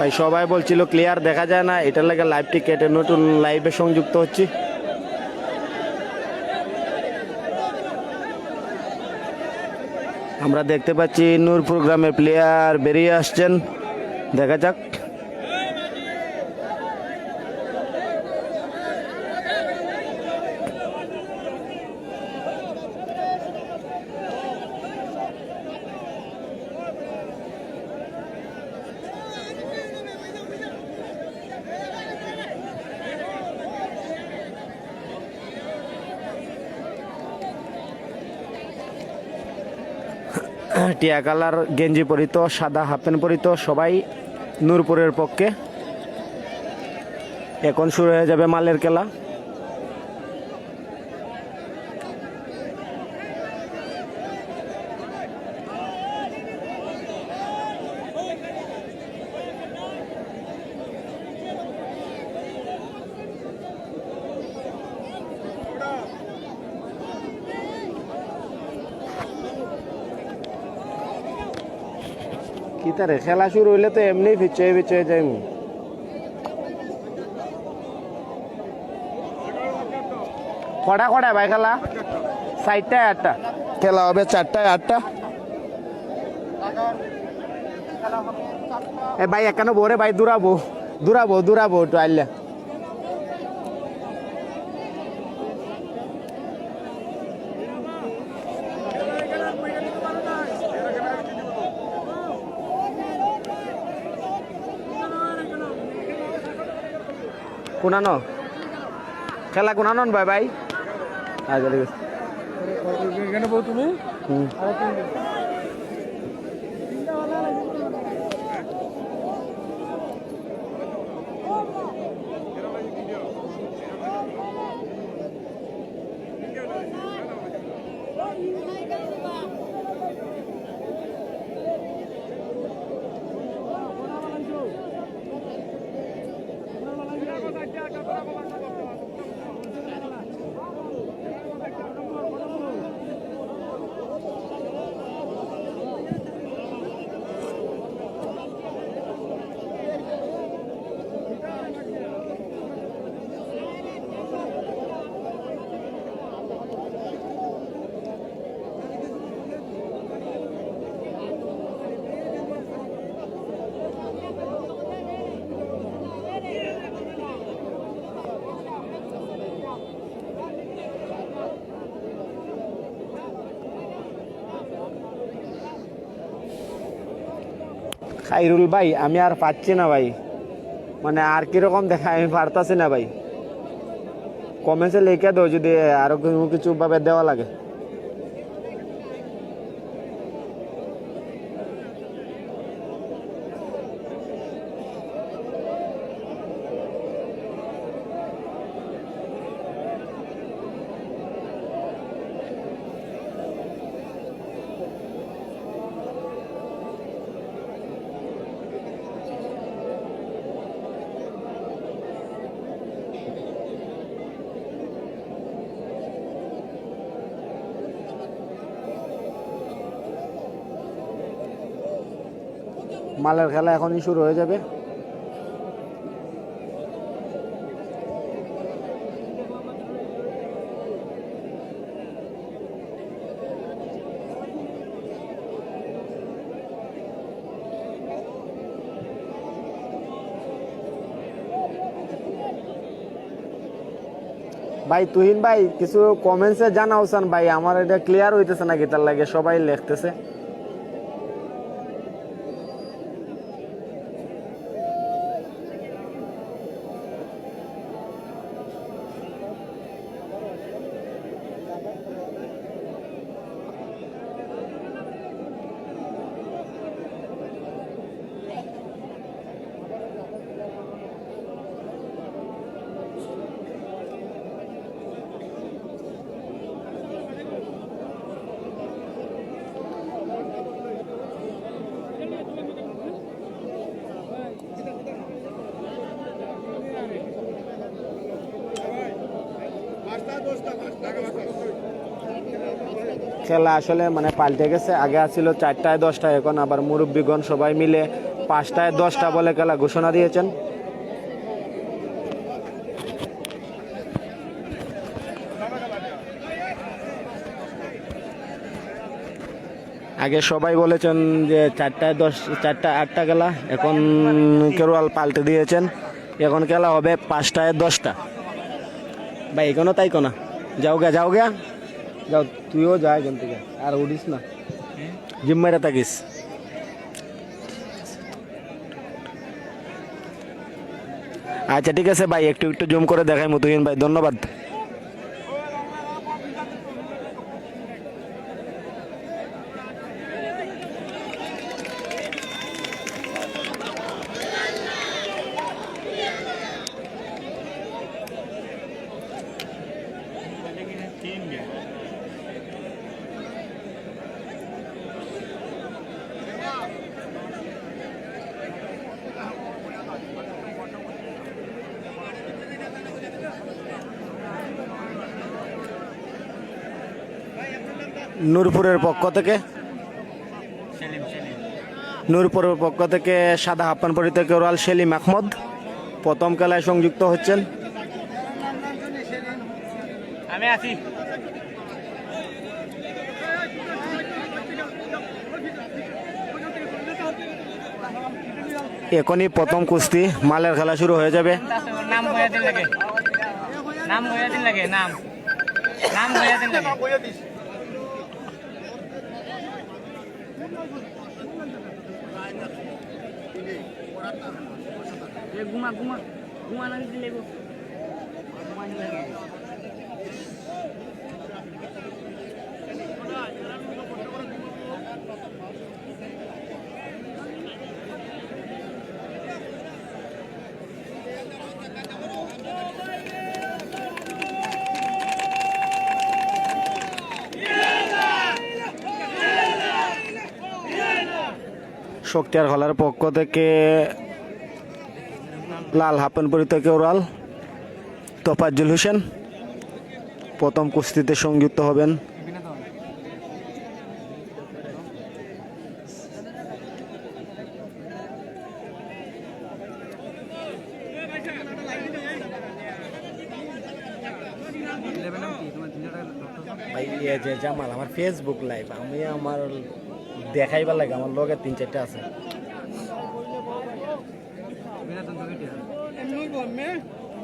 ভাই সবাই বলছিল ক্লিয়ার দেখা যায় না, এটার লাগে লাইভটি কেটে নতুন লাইভে সংযুক্ত হচ্ছি। আমরা দেখতে পাচ্ছি নূরপুর গ্রামের প্লেয়ার বেরিয়ে আসছেন, দেখা যাক। টিয়া কালার গেঞ্জি পরিত, সাদা হাফ প্যান্ট পরিত সবাই নূরপুরের পক্ষে। এখন শুরু হয়ে যাবে মালের খেলা। কি তারে খেলা শুরু হইলে তো এমনি পিছিয়ে পিছিয়ে যাই। কটা কটা ভাই খেলা? 4টায় 8টা খেলা হবে, 4টায় 8টা। এ ভাই এখানে বোরে ভাই দূরাবো দূরাবো দূরাবো একটু আইলে। কোনানো খেলা কোনানো ভাই ভাই? আচ্ছা ঠিক আছে। এখানে বউ তুমি খাইরুল ভাই আমি আর পাচ্ছি না ভাই, মানে আর কিরকম দেখা আমি পারতাছি না ভাই। কমেন্টে লিখে দাও যদি আরো কিছু ভাবে দেওয়া লাগে। মালের খেলা এখনই শুরু হয়ে যাবে। ভাই তুহিন ভাই কিছু কমেন্টসে জানাওছেন ভাই, আমার এটা ক্লিয়ার হইতেছে না, গীতার লাগে সবাই লিখতেছে। খেলা আসলে মানে পাল্টে গেছে। আগে ছিল 4টায় 10টায়, এখন আবার মুরব্বীগণ সবাই মিলে 5টায় 10টা বলে খেলা ঘোষণা দিয়েছেন। আগে সবাই বলেছেন যে 4টায় 10, 4টায় 8টা খেলা, এখন কেরোয়াল পাল্টে দিয়েছেন, এখন খেলা হবে 5টায় 10টা। ভাই এখনো তাই কোনা, যাও গে যাও গে যাও, তুইও যা এখান থেকে, আর উঠিস না, জিম মেরে থাকিস। আচ্ছা ঠিক আছে ভাই, একটু একটু জুম করে দেখাই মতুহিন ভাই, ধন্যবাদ। নূরপুরের পক্ষ থেকে সাদা হাপ্পান পরিতে কেরোয়াল সেলিম আহমদ প্রথম খেলায় সংযুক্ত হচ্ছেন। আমি আছি। এখনই প্রথম কুস্তি, মালের খেলা শুরু হয়ে যাবে। নাম বইয়া দিন লাগে, নাম বইয়া দিন লাগে, নাম নাম বইয়া দিন লাগে। ঘুমা ঘুমা ঘুমা না দিলে শক্তিয়ার খলার পক্ষ থেকে লাল হাফেন পরিতে কেরোয়াল তোফাজ্জল হোসেন প্রথম কুস্তিতে সংযুক্ত হবেন। ভাই এই যে জামাল আমার ফেসবুক লাইভ, আমি আমার দেখাইবার লাগে, আমার লগে 3-4টা আছে।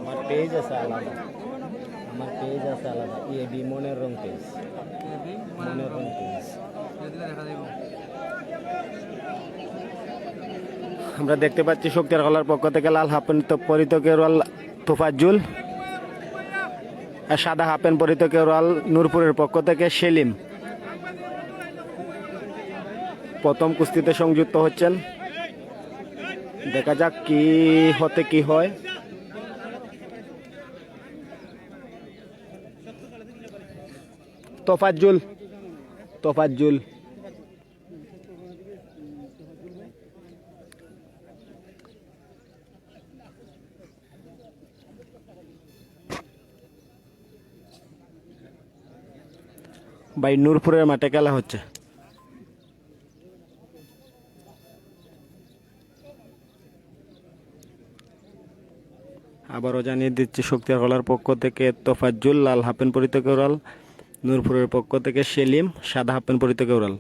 আমার পেজ আছে আলাদা, আমার পেজ আছে আলাদা, এবি মনের রং পেজ, মনের রং পেজ। আমরা দেখতে পাচ্ছি শক্তির কলার পক্ষ থেকে লাল হাফেন পরিত কেরোয়াল তোফাজ্জুল, আর সাদা হাফেন পরিত কেরোয়াল নূরপুরের পক্ষ থেকে সেলিম প্রথম কুস্তিতে সংযুক্ত হচ্ছেন। দেখা যাক কি হতে কি হয়। তোফাজ্জুল তোফাজ্জুল ভাই নূরপুরের মাঠে খেলা হচ্ছে। আবারও জানিয়ে দিচ্ছি শক্তির কলার পক্ষ থেকে তোফাজ্জুল লাল হাফেন পরিত কেরোয়াল, নূরপুরের পক্ষ থেকে সেলিম সাদা হাফেন পরিত কেরোয়াল।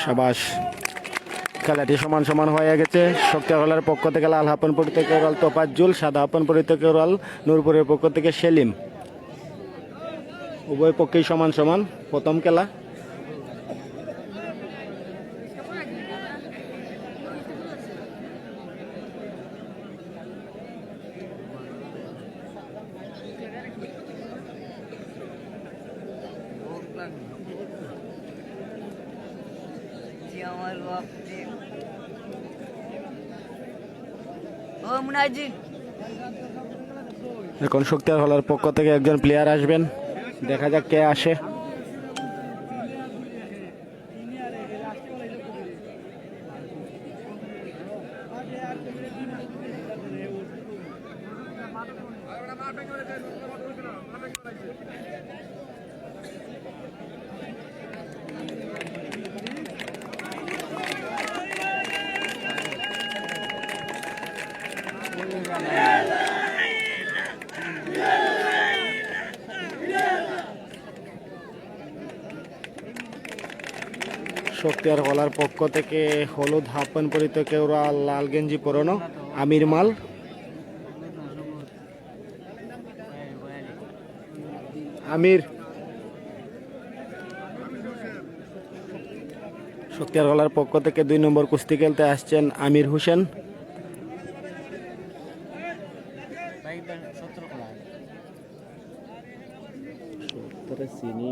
সাবাস, খেলাটি সমান সমান হয়ে গেছে। শক্তিগলার পক্ষ থেকে লাল হাপন পরিত কেরোয়াল তোফাজ্জুল, সাদা হাপন পরিত কেরোয়াল নূরপুরের পক্ষ থেকে সেলিম, উভয় পক্ষেই সমান সমান। প্রথম খেলা। আমার বাপ ও মুনাজিন এখন শক্তিয়ার হলার পক্ষ থেকে একজন প্লেয়ার আসবেন, দেখা যাক কে আসে। শক্তিয়ার হলার পক্ষ থেকে হলুদ হাফ প্যান্ট পরিত কেওরা, লাল গেঞ্জি পরানো আমির মাল। আমির শক্তিয়ার হলার পক্ষ থেকে 2 নম্বর কুস্তি খেলতে আসছেন আমির হোসেন। চিনি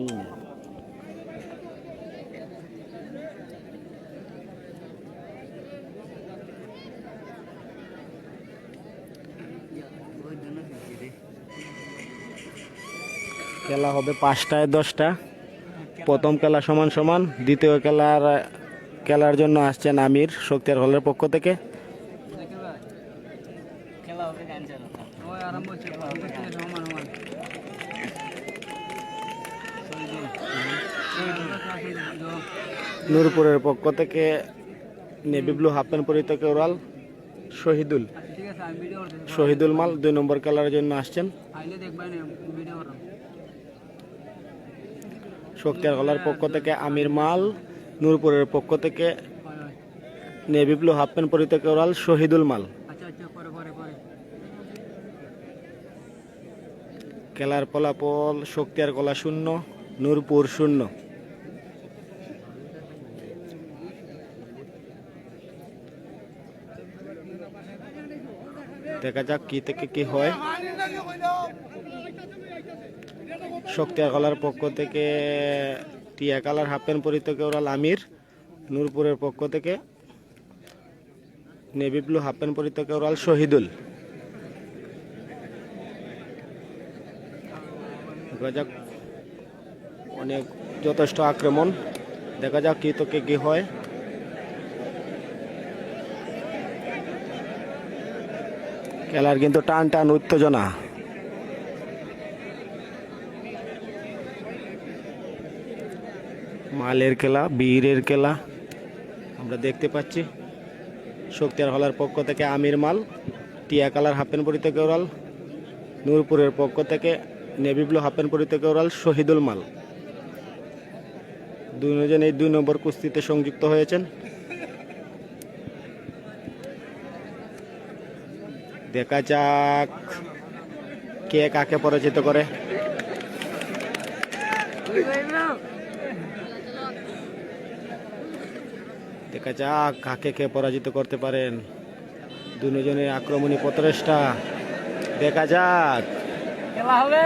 খেলা হবে 5টায় 10টা। প্রথম খেলা সমান সমান, দ্বিতীয় খেলার জন্য আসছেন আমির শক্তিয়ার হলের পক্ষ থেকে। খেলা হবে গান চালু ওই আরম্ভ হচ্ছে সমান সমান নূরপুরের পক্ষ থেকে নেভি ব্লু হাফ প্যান্ট পরিত কেওরাল শহীদুল ঠিক আছে আমি ভিডিও করতেছি শহীদুল মাল 2 নম্বর খেলার জন্য আসছেন। আইলে দেখবেন ভিডিও করব শক্তিয়ার হলার পক্ষ থেকে আমির মাল, নূরপুরের পক্ষ থেকে হয় হয় নেভি ব্লু হাফ প্যান্ট পরিত কেওরাল শহীদুল মাল। আচ্ছা আচ্ছা পরে পরে পরে খেলার ফলাফল শক্তিয়ার কলা 0, নূরপুর 0। দেখা যাক কি থেকে কি হয়। শক্তিয়ার কলার পক্ষ থেকে টিয়া কালার হাফ প্যান্ট পরিত কেওরাল আমির, নূরপুরের পক্ষ থেকে নেভি ব্লু হাফ প্যান্ট পরিত কেওরাল শহীদুল। দেখা যাক, অনেক যথেষ্ট আক্রমণ, দেখা যাক কি তোকে কি হয়। খেলার কিন্তু টান টান উত্তেজনা। মালের খেলা, বীরের খেলা আমরা দেখতে পাচ্ছি। শক্তিয়ার হলার পক্ষ থেকে আমির মাল, টিয়া কালার হাফ প্যান্ট পরিত কেওরাল, নূরপুরের পক্ষ থেকে নেভি ব্লু হাফ প্যান্ট পরিত কেওরাল শহীদুল মাল। দুজন এই 2 নম্বর কুস্তিতে সংযুক্ত হয়েছেন। দেখা যাক কে কাকে পরাজিত করে। দেখা যাক কাকে কে পরাজিত করতে পারেন। দুজনের আক্রমণী প্রচেষ্টা, দেখা যাক। খেলা হবে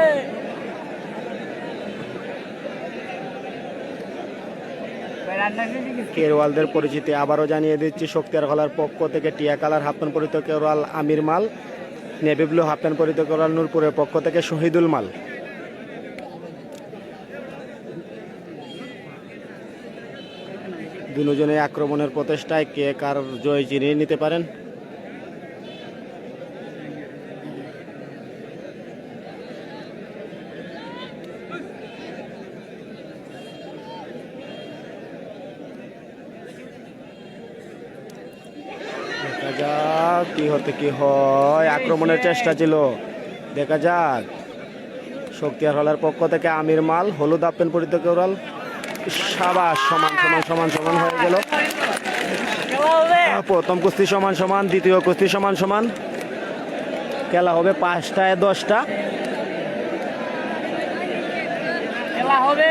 কেরওয়ালদের পরিচিতি আবারও জানিয়ে দিচ্ছি। শক্তিয়ার হলার পক্ষ থেকে টিয়া কালার হাফ প্যান্ট পরিত কেওরাল আমির মাল, নেভি ব্লু হাফ প্যান্ট পরিত কেওরাল নূরপুরের পক্ষ থেকে শহীদুল মাল। দুজনে আক্রমণের প্রচেষ্টায় কে কার জয় জিনিয়ে নিতে পারেন। দেখা যাক কি হতে কি হয়। আক্রমণের চেষ্টা ছিল, দেখা যাক। শক্তিয়ার হলার পক্ষ থেকে আমির মাল, হলুদ হাফ প্যান্ট পরিত কেওরাল, সাবাস, সমান সমান সমান সমান হয়ে গেল। প্রথম কুস্তি সমান সমান, দ্বিতীয় কুস্তি সমান সমান। খেলা হবে 5টায় 10টা। খেলা হবে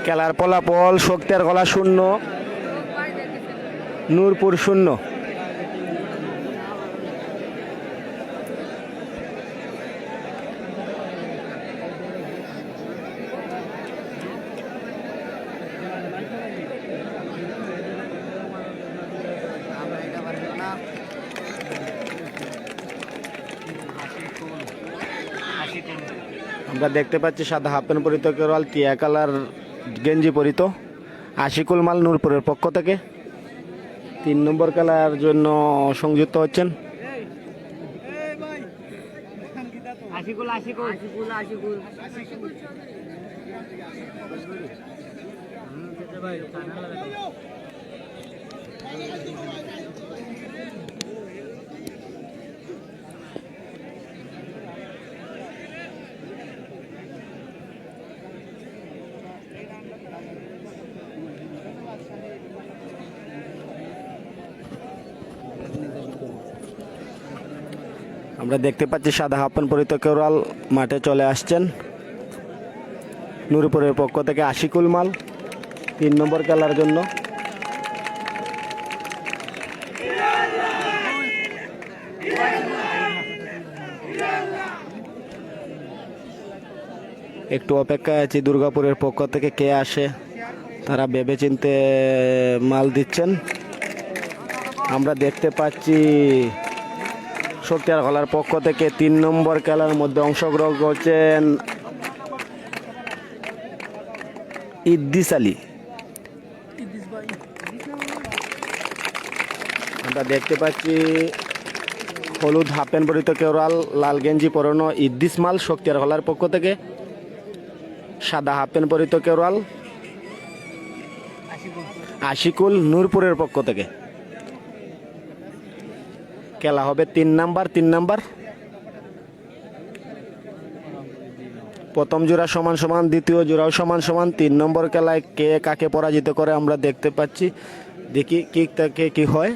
খেলার ফলাফল শক্তির গলা 0, নূরপুর 0। আমরা দেখতে পাচ্ছি সাদা হাফ প্যান্ট পরিত কেরল, টিয়া কালার গেঞ্জি পরিত আশিকুল মাল নূরপুরের পক্ষ থেকে 3 নম্বর খেলার জন্য সংযুক্ত হচ্ছেন। আশিকুল আশিকুল আশিকুল আশিকুল ভাই কানা লাগে আমরা দেখতে পাচ্ছি সাদা হাফ প্যান্ট পরিত কেরল মাঠে চলে আসছেন নূরপুরের পক্ষ থেকে আশিকুল মাল 3 নম্বর খেলার জন্য। একটু অপেক্ষায় আছি দুর্গাপুরের পক্ষ থেকে কে আসে, তারা ভেবেচিন্তে মাল দিচ্ছেন। আমরা দেখতে পাচ্ছি শক্তিয়ার গলার পক্ষ থেকে 3 নম্বর খেলার মধ্যে অংশগ্রহণ করছেন ইদ্দিস আলী। আমরা দেখতে পাচ্ছি হলুদ হাফ প্যান্ট পরিত কেওরাল, লাল গেঞ্জি পরানো ইদ্দিস মাল শক্তিয়ার গলার পক্ষ থেকে, সাদা হাফ প্যান্ট পরিত কেওরাল আশিকুল নূরপুরের পক্ষ থেকে। খেলা হবে 3 নাম্বার। প্রথম জোড়া সমান সমান, দ্বিতীয় জোড়াও সমান সমান। 3 নম্বর খেলায় কে কাকে পরাজিত করে আমরা দেখতে পাচ্ছি। দেখি কি হয়।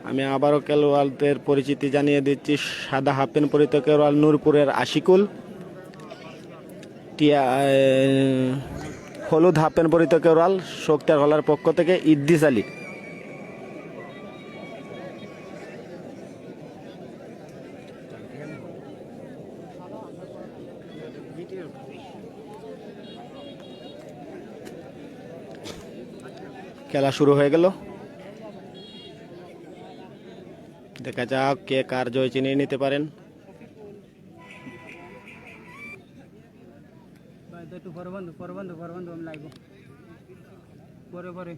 আমি আবারও খেলোয়াড়দের পরিচিতি জানিয়ে দিচ্ছি। সাদা হাফ প্যান্ট পরিত খেলোয়াড় নূরপুরের আশিকুল, হলুদ হাফ প্যান্ট পরিত খেলোয়াড় শক্তিয়ার গলার পক্ষ থেকে ইদ্দিস আলী। খেলা শুরু হয়ে গেল, দেখা যাক কে কার জয় চিনিয়ে নিতে পারেন। একটু পরে বন্ধু আমি লাগবো পরে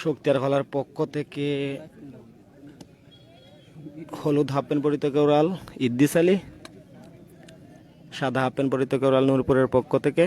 শক্তিয়ার গলার পক্ষ থেকে হলুদ হাফ প্যান্ট পরিত কেওরাল ইদ্দিস আলী, সাদা হাফ প্যান্ট পরিত কেওরাল নূরপুরের পক্ষ থেকে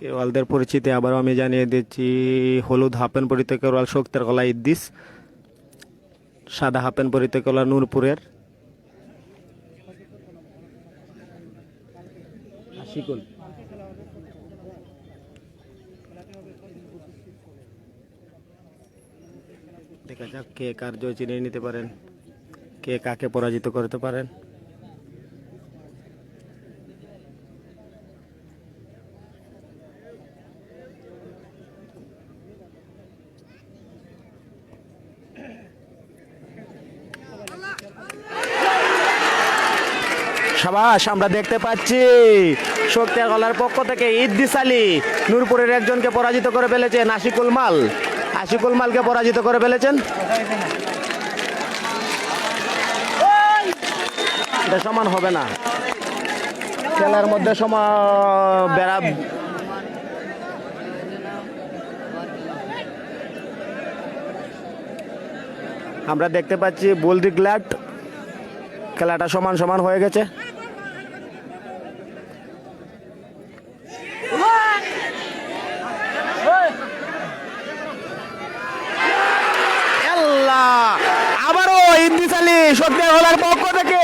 কেওয়ালদের পরিচিতি আবারও আমি জানিয়ে দিচ্ছি। হলুদ হাফ প্যান্ট পরিত কেওয়াল শক্তির গলা ইদ্দিস, সাদা হাফ প্যান্ট পরিত কেওয়াল নূরপুরের আশিকুল। দেখা যাক কে কার জয় চিনিয়ে নিতে পারেন, কে কাকে পরাজিত করতে পারেন। সাবাস, আমরা দেখতে পাচ্ছি শক্তিয়া গলার পক্ষ থেকে ইদ্দিস আলী নূরপুরের একজনকে পরাজিত করে ফেলেছেন। আশিকুল মালকে পরাজিত করে ফেলেছেন। এটা সমান হবে না, খেলার মধ্যে বেড়া আমরা দেখতে পাচ্ছি বুলদি গ্ল্যাড খেলাটা সমান সমান হয়ে গেছে। আবারও ইদ্রিস আলী সত্যি হলার পক্ষ থেকে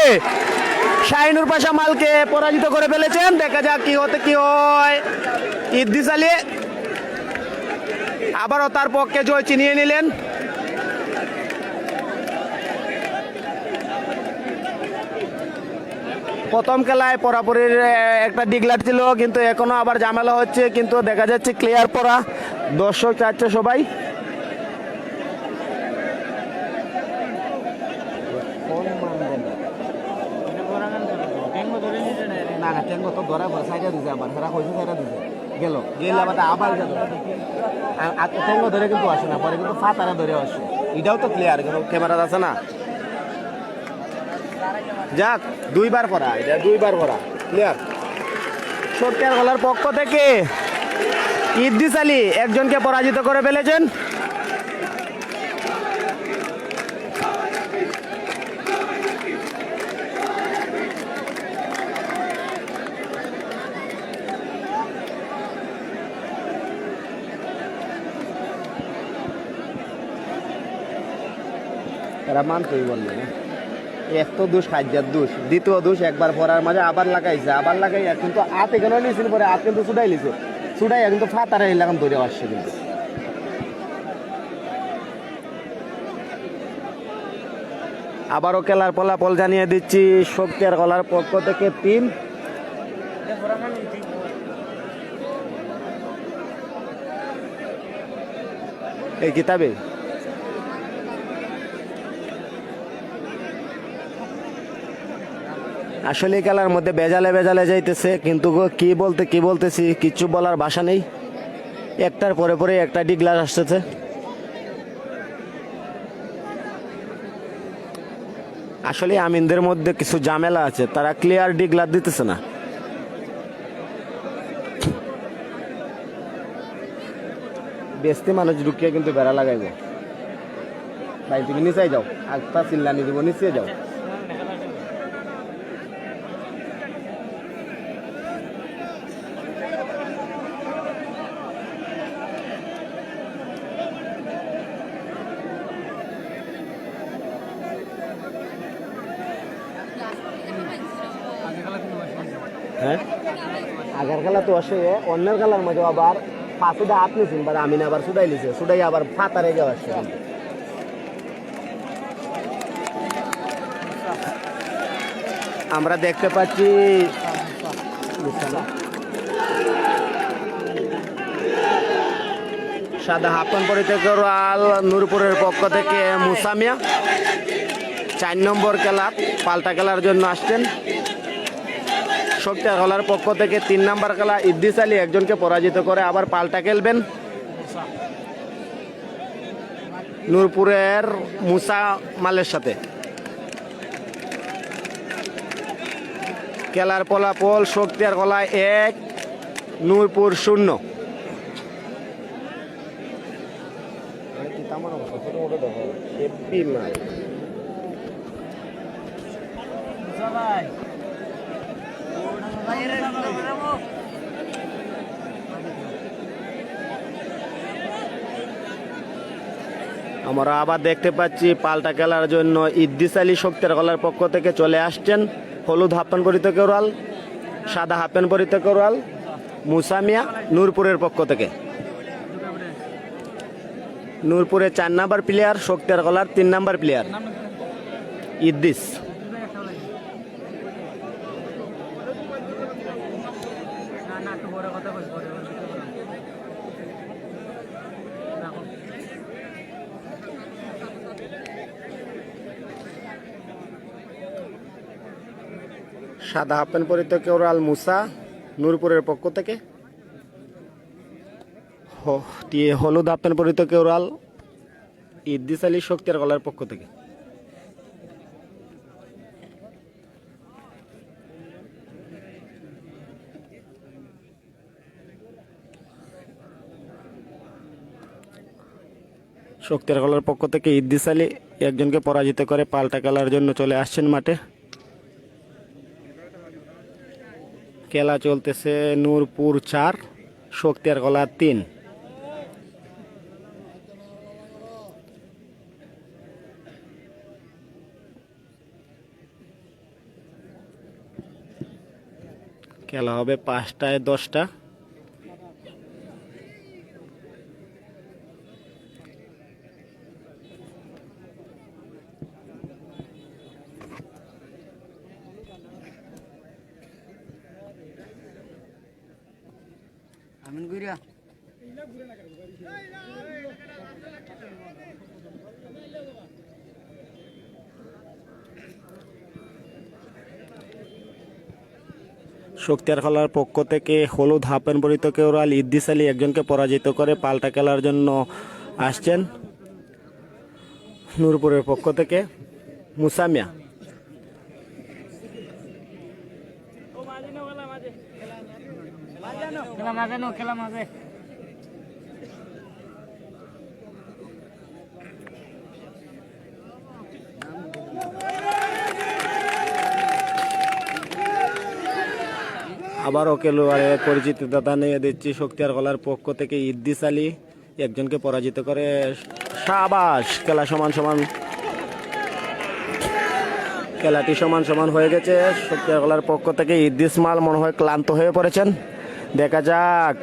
শাহিনুর পাশা মালকে পরাজিত করে ফেলেছেন। দেখা যাক কি হতে কি হয়। ইদ্রিস আলী আবারও তার পক্ষে জয় চিনিয়ে নিলেন। প্রথম খেলায় পরাপরির একটা ডিগলার ছিল, কিন্তু এখনো আবার ঝামেলা হচ্ছে, কিন্তু দেখা যাচ্ছে ক্লিয়ার পরা। দর্শক চাচ্ছে সবাই। না না টেঙ্গো তো ধরা পড়ে সাইডে দিছে, আবার সেরা কইছে সাইডে দিছে গেল গেলে আবার গেল। টেঙ্গো ধরে কিন্তু আসে না, পরে কিন্তু ফাতারা ধরে আসে। এটাও তো ক্লিয়ার, কিন্তু ক্যামেরা আছে না। যাক, দুইবার পড়া, এটা দুইবার পড়া ক্লিয়ার। সত্যের গলার পক্ষ থেকে ইদ্রিস আলী একজনকে পরাজিত করে ফেলেছেন। এরা মানতেই বললে এক তো দোষ খাদ্যার দোষ, দ্বিতীয় দোষ একবার পরার মাঝে আবার লাগাইছে, আবার লাগাই কিন্তু হাত এখানে নিয়েছিল, পরে হাত কিন্তু ছুটাই লিছে, ছুটাই কিন্তু ফাতারে এলাকাম ধরে আসছে। কিন্তু আবারও খেলার ফলাফল জানিয়ে দিচ্ছি। শক্তির গলার পক্ষ থেকে 3, এই কিতাবে আসলে খেলার মধ্যে বেজালে বেজালে যাইতেছে, কিন্তু কি বলতেছি কিচ্ছু বলার ভাষা নেই। একটার পরে পরে একটা ডিগলার আসতেছে। আসলে আমিনদের মধ্যে কিছু ঝামেলা আছে, তারা ক্লিয়ার ডিগলার দিতেছে না। বেস্তি মানুষ ঢুকিয়ে কিন্তু বেড়া লাগাইব। ভাই তুমি নিচে যাও, একটা চিল্লানি দিব, নিচে যাও। হ্যাঁ, আগের খেলা তো আসে, অন্যের খেলার মধ্যে আবার ফাঁসুদা হাত নিয়েছেন, বা আমিন আবার সুদাই লিছে, সুদাই আবার ফাতা রেগে আসছে। আমরা দেখতে পাচ্ছি সাদা হাফন পরিচয় নূরপুরের পক্ষ থেকে মুসামিয়া 4 নম্বর খেলা পাল্টা খেলার জন্য আসছেন। শক্তি গলার পক্ষ থেকে 3 নম্বর খেলা ইদ্রিস আলী একজনকে পরাজিত করে আবার পাল্টা খেলবেন নূরপুরের মুসা মালের সাথে। খেলার ফলাফল শক্তির গলায় 1, নূরপুর 0। আমরা আবার দেখতে পাচ্ছি পাল্টা খেলার জন্য ইদ্রিস আলী শক্তির গলার পক্ষ থেকে চলে আসছেন। হলুদ হাফপ্যান্ট পরিহিত কেউরাল, সাদা হাফপ্যান্ট পরিহিত কেউরাল মুসামিয়া নূরপুরের পক্ষ থেকে। নূরপুরের 4 নম্বর প্লেয়ার, শক্তির গলার 3 নম্বর প্লেয়ার ইদ্রিস। সাদা হাফপ্যান্ট পরিহিত কেউরাল মুসা নূরপুরের পক্ষ থেকে, হলুদ হাফপ্যান্ট পরিহিত কেউরাল ইদ্রিস আলী শক্তির গলার পক্ষ থেকে। শক্তির গলার পক্ষ থেকে ইদ্রিস আলী একজনকে পরাজিত করে পাল্টা খেলার জন্য চলে আসছেন মাঠে। খেলা চলতেছে নূরপুর 4 শক্তিয়ারকলা 3। খেলা হবে 5টায় 10টা। আমিন গুইরা শক্তিয়ারকলার পক্ষ থেকে হলুদ হাফ প্যান্ট পরিহিত কেউরাল ইদ্দিস আলী একজনকে পরাজিত করে পাল্টা খেলার জন্য আসছেন। নূরপুরের পক্ষ থেকে মুসামিয়া। খেলা মাঝে নো খেলা মাঝে আবারও খেলোয়াড়ের পরিচিতি দাতা নিয়ে দিচ্ছি শক্তিয়ারকলার পক্ষ থেকে ইদ্দিস আলী একজনকে পরাজিত করে। শাবাশ, খেলা সমান সমান, খেলাটি সমান সমান হয়ে গেছে। শক্তিয়ারকলার পক্ষ থেকে ইদ্দিস মাল মনে হয় ক্লান্ত হয়ে পড়েছেন। দেখা যাক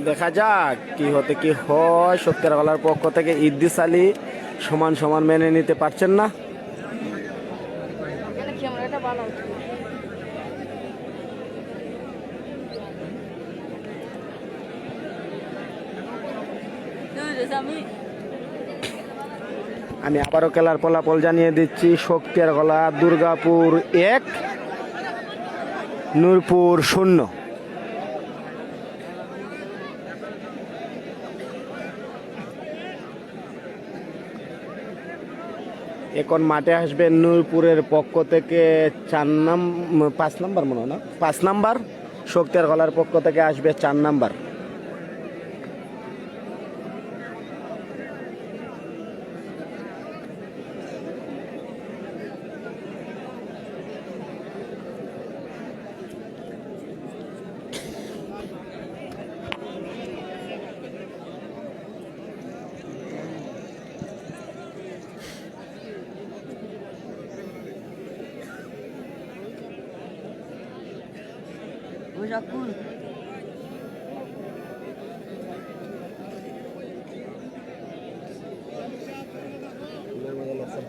দেখা যাক কি হতে কি হয়। শক্তিয়ারকলার পক্ষ থেকে ইদ্দিস আলী সমান সমান মেনে নিতে পারছেন না। আমি আবারও খেলার ফলাফল জানিয়ে দিচ্ছি। শক্তিয়ারকলা দুর্গাপুর 1 নূরপুর 0। এখন মাঠে আসবে নূরপুরের পক্ষ থেকে 5 নাম্বার মনে হয় না, 5 নাম্বার। শক্তিয়ারকলার পক্ষ থেকে আসবে 4 নাম্বার। ওজাকুল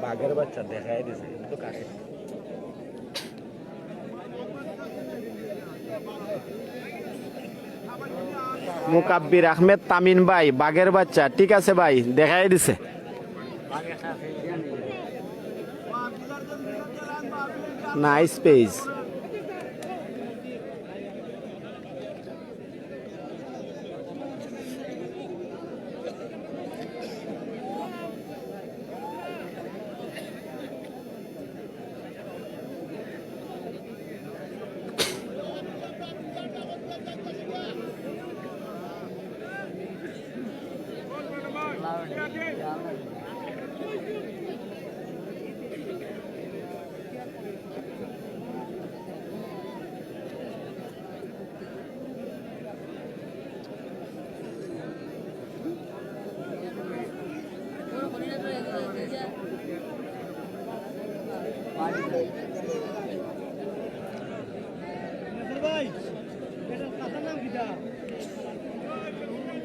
বাঘের বাচ্চা দেখাই দিছে কিন্তু কাকে। মুকাব্বির আহমেদ তামিন ভাই, বাঘের বাচ্চা ঠিক আছে ভাই, দেখাই দিছে। Nice page.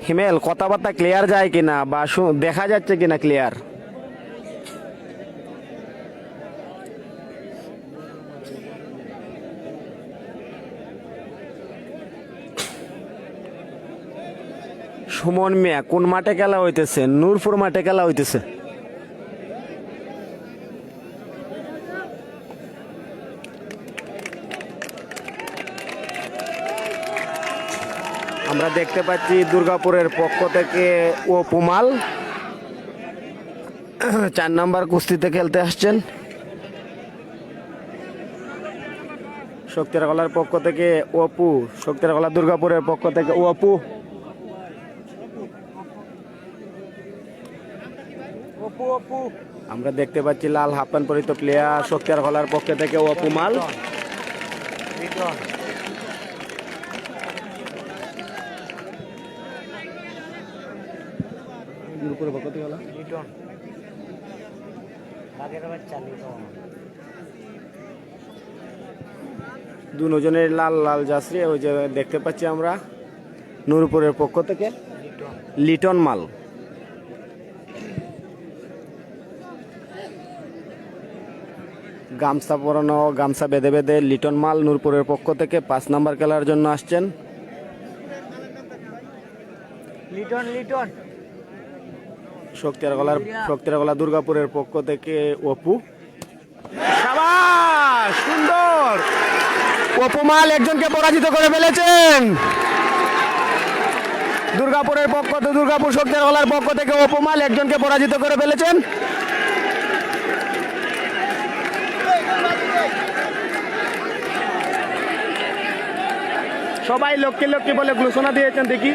হিমেল কথাবার্তা ক্লিয়ার যায় কিনা বা দেখা যাচ্ছে কিনা ক্লিয়ার? সুমন মিয়া, কোন মাঠে খেলা হইতেছে? নূরপুর মাঠে খেলা হইতেছে। আমরা দেখতে পাচ্ছি দুর্গাপুরের পক্ষ থেকে ও পুমাল 4 নাম্বার কুস্তিতে খেলতে আসছেন। শক্তির গলার পক্ষ থেকে অপু, শক্তির গলা দুর্গাপুরের পক্ষ থেকে অপু। আমরা দেখতে পাচ্ছি লাল হাফ প্যান্ট পরিহিত প্লেয়ার শক্তির গলার পক্ষ থেকে অপু মাল। দুর্গাপুরের পক্ষ থেকে গলা দুজনের লাল লাল জার্সি ওই যে দেখতে পাচ্ছি আমরা। নূরপুরের পক্ষ থেকে লিটন মাল। গামছা পরানো, গামছা বেঁধে বেঁধে লিটন মাল নূরপুরের পক্ষ থেকে 5 নাম্বার খেলার জন্য আসছেন। লিটন লিটন শক্তির গলা দুর্গাপুরের পক্ষ থেকে অপু। শাবাশ, সুন্দর। অপু মাল একজনকে পরাজিত করে ফেলেছেন। দুর্গাপুরের পক্ষ থেকে, দুর্গাপুর শক্তির গলার পক্ষ থেকে অপু মাল একজনকে পরাজিত করে ফেলেছেন। সবাই লক্ষ্মী লক্ষ্মী বলে ঘোষণা দিয়েছেন। দেখি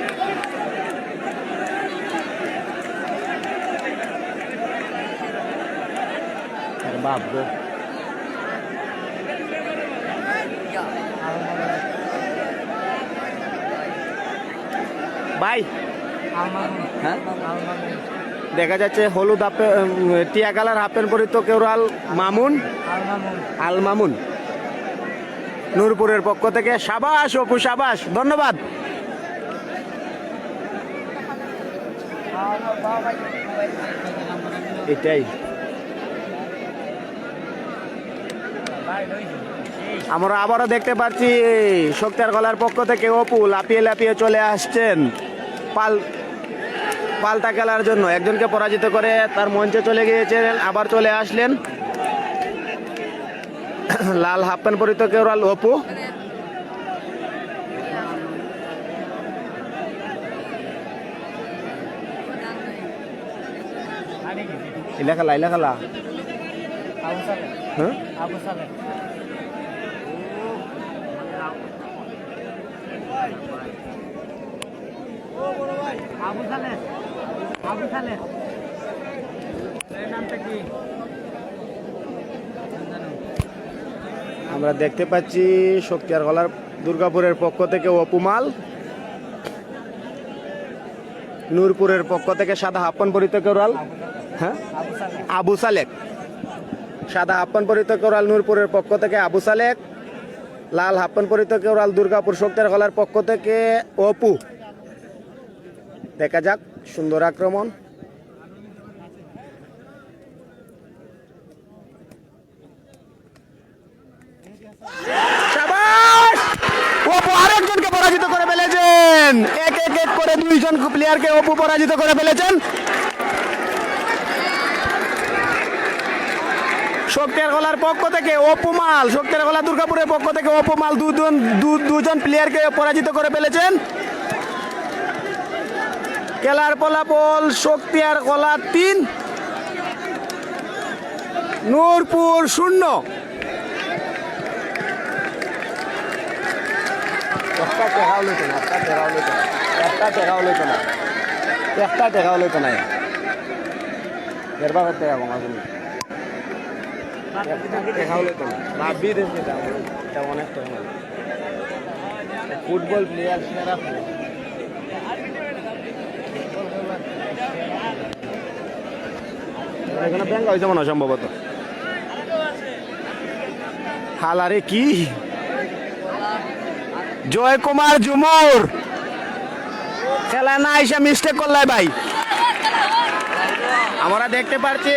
বাপ গো, ভাই হ্যাঁ দেখা যাচ্ছে হলুদ টিয়া কালার হাফ প্যান্ট পরিহিত কেউরাল মামুন, আল মামুন নূরপুরের পক্ষ থেকে। সাবাস অপু, সাবাস, ধন্যবাদ। এটাই আমরা আবারও দেখতে পাচ্ছি শক্তির গলার পক্ষ থেকে অপু লাপিয়ে লাপিয়ে চলে আসছেন পাল্টা খেলার জন্য। একজনকে পরাজিত করে তার মঞ্চে চলে গিয়েছেন, আবার চলে আসলেন। লাল হাফ প্যান্ট পরিহিত কেউরাল অপু। ইলাখালা ইলাখালা হ্যাঁ আমরা দেখতে পাচ্ছি শক্তির গলার দুর্গাপুরের পক্ষ থেকে অপু মাল, নূরপুরের পক্ষ থেকে সাদা হাফ প্যান্ট পরিহিত কেউরাল হ্যাঁ আবু সালেক। সাদা হাফ প্যান্ট পরিহিত কেউরাল নূরপুরের পক্ষ থেকে আবু সালেক। লাল হাফ প্যান্ট পরিহিত কেউরাল দুর্গাপুর শক্তির গলার পক্ষ থেকে অপু। দেখা যাক, সুন্দর আক্রমণ। অপু আরেকজনকে পরাজিত করে ফেলেছেন। এক এক এক করে 2 জন প্লেয়ারকে অপু পরাজিত করে ফেলেছেন। শক্তির গলার পক্ষ থেকে অপু মাল, শক্তির গলা দুর্গাপুরের পক্ষ থেকে অপু মাল দুজন প্লেয়ারকে পরাজিত করে ফেলেছেন। খেলার ফলাফল শক্তির গলা 3, নূরপুর 0। একটা টেকাও লইতো না, একটা টেকাও লইতো না, একটা টেকাও লইতো না, একটা টেকাও লইতো না। এরবার টেকা কমা তুমি টেকাও লইতো না, ভাবি দেশ এটা অনেক টাকা। ফুটবল প্লেয়ার সেরা এখানে ব্যাংক হয়েছে মনে হয় সম্ভবত। হালারে কি জয় কুমার ঝুমুর খেলা না এসে মিস্টেক করলাই ভাই। আমরা দেখতে পাচ্ছি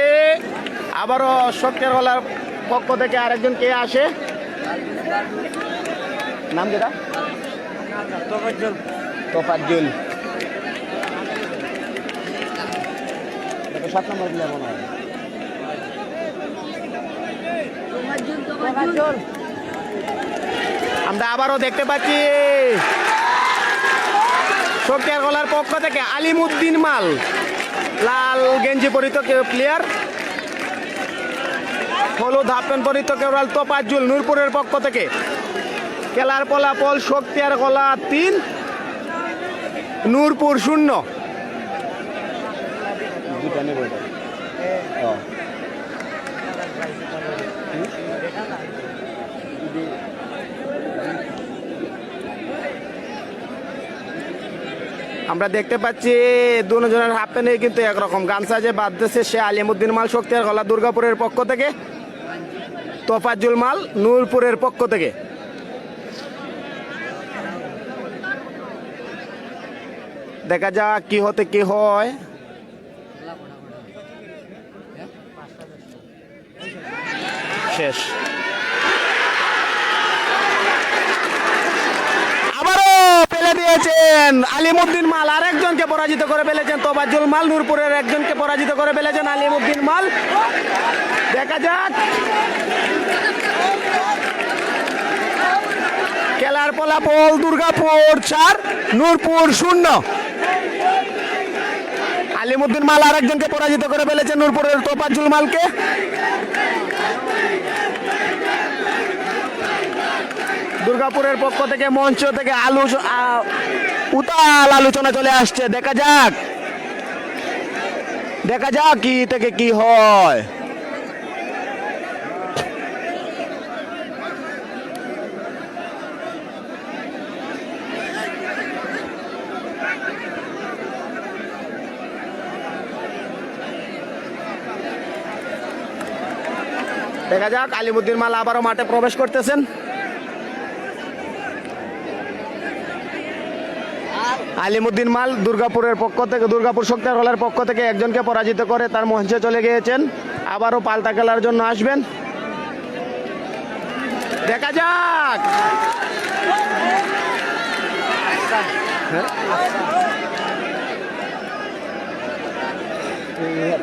আবারও শক্তির গলার পক্ষ থেকে আরেকজন কে আসে, নাম যেটা তোফাজ্জল। 7 নম্বর প্লেয়ার মনে হয়। আমরা আবারও দেখতে পাচ্ছি শক্তির গলার পক্ষ থেকে আলিমউদ্দিন মাল, লাল গেঞ্জি পরিহিত প্লেয়ার, হলুদ হাফ প্যান্ট পরিহিত কেউরাল তোফাজ্জল নূরপুরের পক্ষ থেকে। খেলার ফলাফল শক্তিয়ার গলা 3, নূরপুর 0। আমরা দেখতে পাচ্ছি দুজনের হাফ প্যান্টে কিন্তু একরকম গামছা যে বাঁধতেছে সে আলিমুদ্দিন মাল শক্তিয়ার গলা দুর্গাপুরের পক্ষ থেকে, তোফাজ্জুল মাল নূরপুরের পক্ষ থেকে। দেখা যাক কি হতে কি হয়। শেষ। আবারও ফেলে দিয়েছেন আলিমুদ্দিন মাল, আরেকজনকে পরাজিত করে ফেলেছেন তোফাজ্জুল মাল, নূরপুরের একজনকে পরাজিত করে ফেলেছেন আলিমুদ্দিন মাল। দেখা যাক খেলার ফলাফল দুর্গাপুর 4, নূরপুর 0। আলিমুদ্দিন মাল আরেকজনকে পরাজিত করে ফেলেছেন নূরপুরের তোফাজ্জুল মালকে। দুর্গাপুরের পক্ষ থেকে মঞ্চ থেকে উতাল আলোচনা চলে আসছে। দেখা যাক কি থেকে কি হয়। দেখা যাক আলিমুদ্দিন মাল আবারও মাঠে প্রবেশ করতেছেন। আলিমুদ্দিন মাল দুর্গাপুরের পক্ষ থেকে, দুর্গাপুর শক্তিয়ার গলার পক্ষ থেকে একজনকে পরাজিত করে তার মঞ্চে চলে গিয়েছেন। আবারও পাল্টা খেলার জন্য আসবেন। দেখা যাক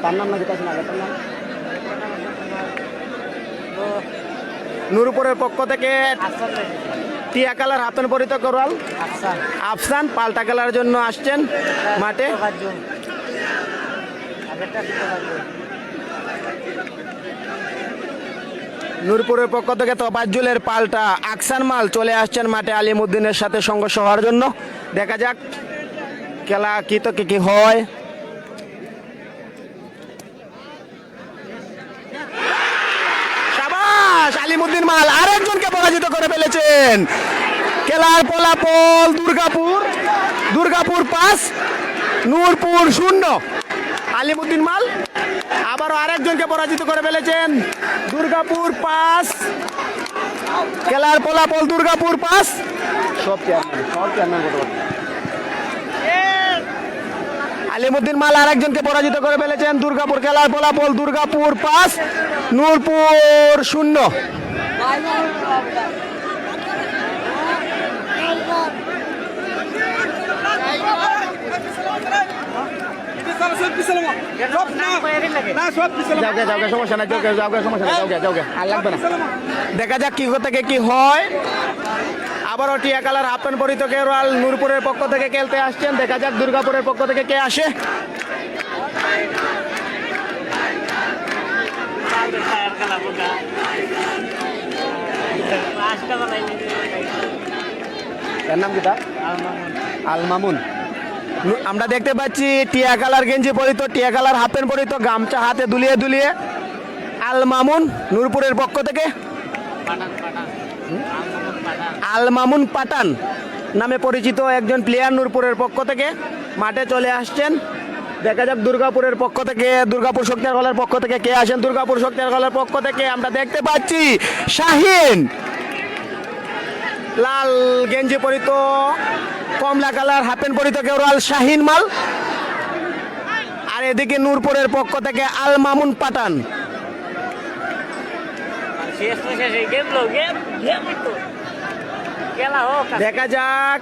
তার নাম নাকি তার নাম নূরপুরের পক্ষ থেকে টিয়া কালার হাতন পরিত করওয়াল আফসান পাল্টা খেলার জন্য আসছেন মাঠে। নূরপুরের পক্ষ থেকে তোফাজ্জুলের পাল্টা আকসান মাল চলে আসছেন মাঠে আলিমুদ্দিনের সাথে সংঘর্ষ হওয়ার জন্য। দেখা যাক খেলা কি তো কি হয়। আলিমুদ্দিন মাল আরেকজনকে পরাজিত করে ফেলেছেন। খেলার ফলাফল দুর্গাপুর 5, নূরপুর 0। আলিমুদ্দিন মাল আবারও আরেকজনকে পরাজিত করে ফেলেছেন। দুর্গাপুর 5, খেলার ফলাফল দুর্গাপুর 5। আলিমুদ্দিন মাল আরেকজনকে পরাজিত করে ফেলেছেন। দুর্গাপুর খেলার ফলাফল দুর্গাপুর 5, নূরপুর 0। দেখা যাক কি থেকে কি হয়। আবারও টিয়া কালার হাফ প্যান্ট পরিত কেরওয়াল নূরপুরের পক্ষ থেকে খেলতে আসছেন। দেখা যাক দুর্গাপুরের পক্ষ থেকে কে আসে। এর নাম কি? আল মামুন। আমরা দেখতে পাচ্ছি টিয়া কালার গেঞ্জি পরিত, টিয়া কালার হাফ প্যান্ট পরিত, গামছা হাতে দুলিয়ে দুলিয়ে আল মামুন নূরপুরের পক্ষ থেকে। আল মামুন পাঠান নামে পরিচিত একজন প্লেয়ার নূরপুরের পক্ষ থেকে মাঠে চলে আসছেন। দেখা যাক দুর্গাপুরের পক্ষ থেকে, দুর্গাপুর শক্তিয়ার গলার পক্ষ থেকে কে আসেন। দুর্গাপুর শক্তিয়ার গলার পক্ষ থেকে আমরা দেখতে পাচ্ছি শাহিন, লাল গেঞ্জি পরিত, কমলা কালার হাফ প্যান্ট পরিত কেরওয়াল শাহিন মাল। আর এদিকে নূরপুরের পক্ষ থেকে আল মামুন পাঠান। দেখা যাক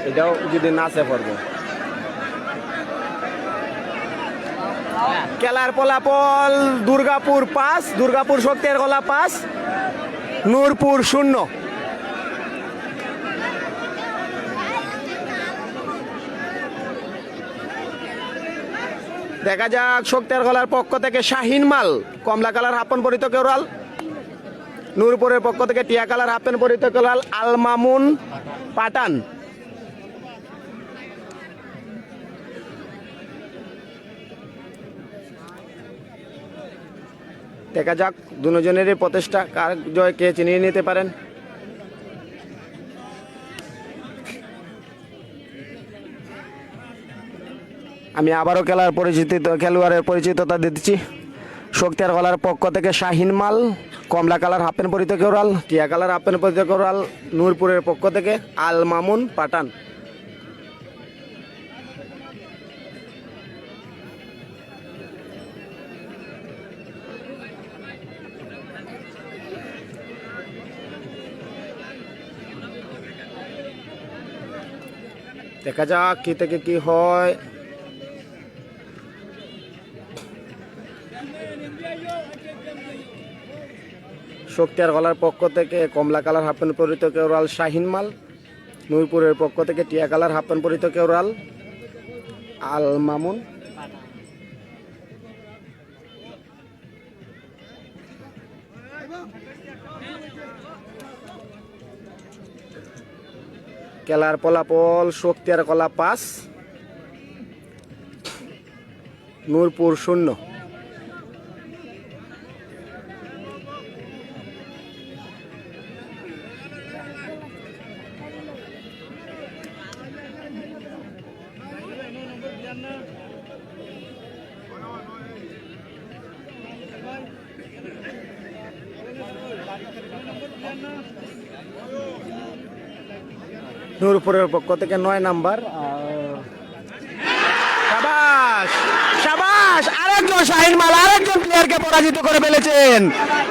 এটাও যদি নাচে পড়বে। খেলার ফলাফল দুর্গাপুর 5, দুর্গাপুর শক্তিয়ার গলা 5, নূরপুর 0। দেখা যাক শক্তিয়ার গলার পক্ষ থেকে শাহিন মাল কমলা কালার হাফ প্যান্ট পরিত কেরওয়াল, নূরপুরের পক্ষ থেকে টিয়া কালার হাফ প্যান্ট পরিহিত কেউরাল আল মামুন পাঠান। দেখা যাক দুজনেরই প্রচেষ্টা কার জয় কে চিনিয়ে নিতে পারেন। আমি আবারও খেলোয়াড়ের পরিচিততা দিচ্ছি। শক্তিয়ার গলার পক্ষ থেকে শাহিন মাল কমলা কালার হাফ প্যান্ট পরিহিত কেউরাল, টিয়া কালার হাফ প্যান্ট পরিহিত কেউরাল নূরপুরের পক্ষ থেকে আল মামুন পাঠান। দেখা যাক কি থেকে কি হয়। শক্তিয়ার গলার পক্ষ থেকে কমলা কালার হাফ প্যান্ট পরিহিত কেউরাল শাহিন মাল, নূরপুরের পক্ষ থেকে টিয়া কালার হাফ প্যান্ট পরিহিত কেউরাল আল মামুন। খেলার ফলাফল শক্তিয়ার কলা 5, নূরপুর 0। নূরপুরের পক্ষ থেকে 9 নাম্বার। শাবাশ শাবাশ, আরেকজন শাহিন মাল আরেকজন প্লেয়ারকে পরাজিত করে ফেলেছেন।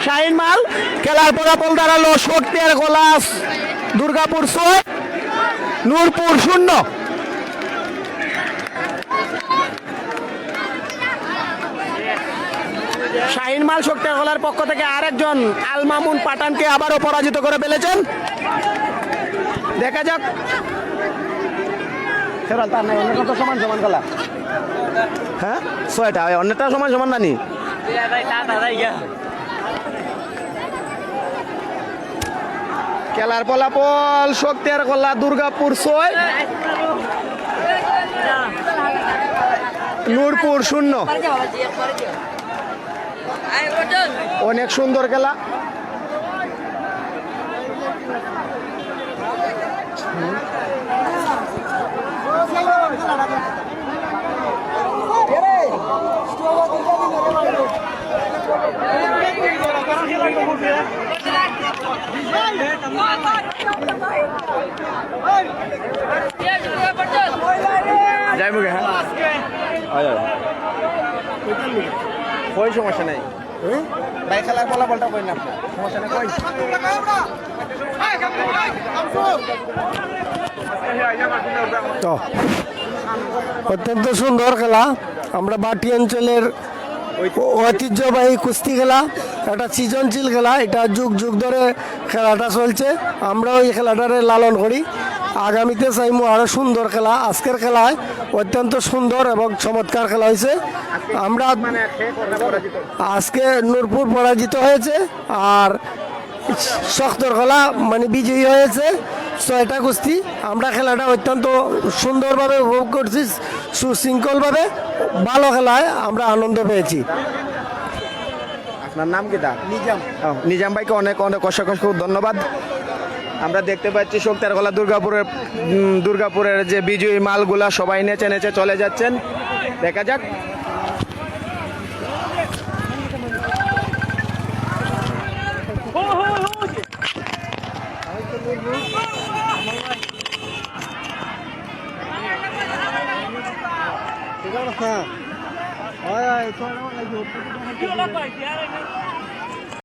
শাহিন মাল খেলার ফলাফল দাঁড়ালো শক্তিয়ার গলা দুর্গাপুর 6, নূরপুর 0। শাহিন মাল শক্তিয়ার গলার পক্ষ থেকে আরেকজন আল মামুন পাঠানকে আবারও পরাজিত করে ফেলেছেন। দেখা যাক খেলাল তার নাই, অন্যটা তো সমান সমান খেলা। হ্যাঁ 6টা, অন্যটা সমান সমান নানি। খেলার ফলাফল শক্তিয়ার গলা দুর্গাপুর 6, নূরপুর 0। অনেক সুন্দর খেলা। যাই মুখে, হ্যাঁ কই সমস্যা নাই ভাই, খেলার ফলাফলটা কই না সমস্যা নেই কই। তো অত্যন্ত সুন্দর খেলা। আমরা বাটি অঞ্চলের ঐতিহ্যবাহী কুস্তি খেলা, একটা সৃজনশীল খেলা, এটা যুগ যুগ ধরে খেলাটা চলছে। আমরাও এই খেলাটারে লালন করি। আগামীতে চাইমু আরও সুন্দর খেলা। আজকের খেলায় অত্যন্ত সুন্দর এবং চমৎকার খেলা হয়েছে। আমরা আজকে নূরপুর পরাজিত হয়েছে আর শক্তর খেলা মানে বিজয়ী হয়েছে 6টা কুস্তি। আমরা খেলাটা অত্যন্ত সুন্দরভাবে উপভোগ করছি, সুশৃঙ্খলভাবে ভালো খেলায় আমরা আনন্দ পেয়েছি। আপনার নাম কি? নিজাম। নিজাম ভাইকে অনেক অনেক অসংখ্য ধন্যবাদ। আমরা দেখতে পাচ্ছি শক্তিয়ার গলা দুর্গাপুরের যে বিজয়ী মালগুলা সবাই নেচে নেচে চলে যাচ্ছেন। দেখা যাক। হ্যাঁ